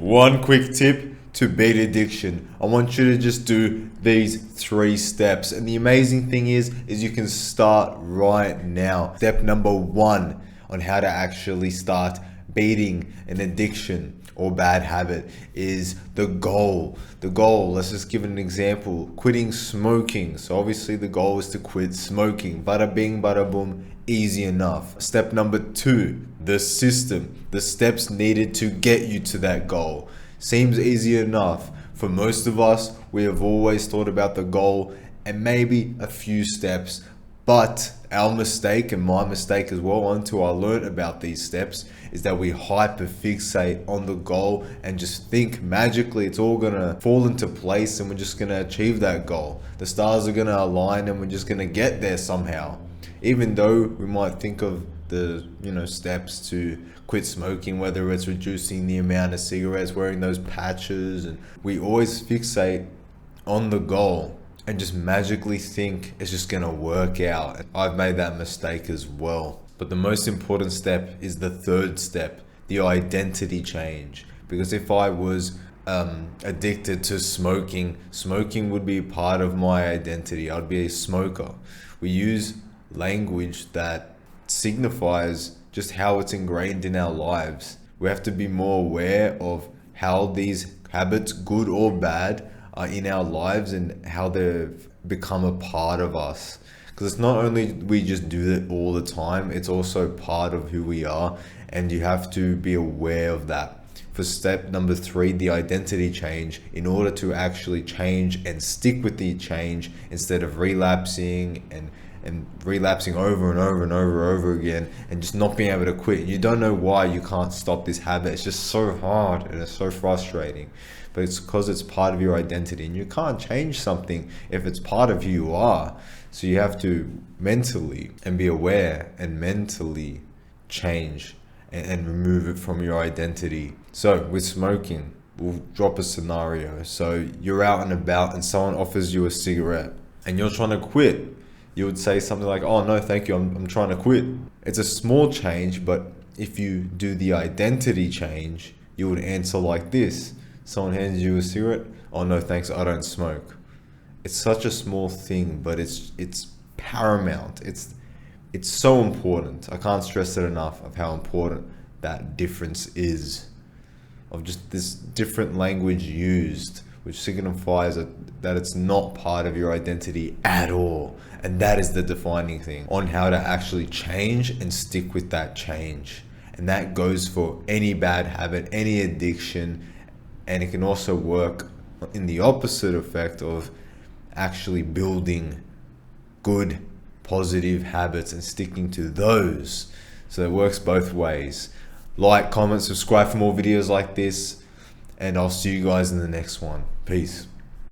One quick tip to beat addiction. I want you to just do these 3 steps. And the amazing thing is you can start right now. Step number 1 on how to actually start beating an addiction or bad habit is the goal. The goal, let's just give an example. Quitting smoking. So obviously the goal is to quit smoking. Bada bing, bada boom, easy enough. Step number 2, the system. The steps needed to get you to that goal. Seems easy enough. For most of us, we have always thought about the goal and maybe a few steps. But our mistake, and my mistake as well, until I learned about these steps, is that we hyperfixate on the goal and just think magically it's all gonna fall into place and we're just gonna achieve that goal. The stars are gonna align and we're just gonna get there somehow. Even though we might think of the steps to quit smoking, whether it's reducing the amount of cigarettes, wearing those patches, and we always fixate on the goal and just magically think it's just gonna work out. I've made that mistake as well. But the most important step is the 3rd step, the identity change. Because if I was addicted to smoking would be part of my identity. I'd be a smoker. We use language that signifies just how it's ingrained in our lives. We have to be more aware of how these habits, good or bad, are in our lives and how they've become a part of us. Because it's not only we just do it all the time, it's also part of who we are, and you have to be aware of that. For step number 3, the identity change, in order to actually change and stick with the change instead of relapsing and relapsing over and over again and just not being able to quit. You don't know why you can't stop this habit. It's just so hard and it's so frustrating. But it's because it's part of your identity, and you can't change something if it's part of who you are. So you have to mentally and be aware and mentally change and remove it from your identity. So with smoking, we'll drop a scenario. So you're out and about and someone offers you a cigarette and you're trying to quit. You would say something like, "Oh no, thank you, I'm trying to quit." It's a small change, but if you do the identity change, you would answer like this. Someone hands you a cigarette, "Oh no, thanks, I don't smoke." It's such a small thing, but it's paramount. It's so important. I can't stress it enough of how important that difference is, of just this different language used, which signifies that it's not part of your identity at all. And that is the defining thing on how to actually change and stick with that change. And that goes for any bad habit, any addiction, and it can also work in the opposite effect of actually building good, positive habits and sticking to those. So it works both ways. Like, comment, subscribe for more videos like this, and I'll see you guys in the next one. Peace.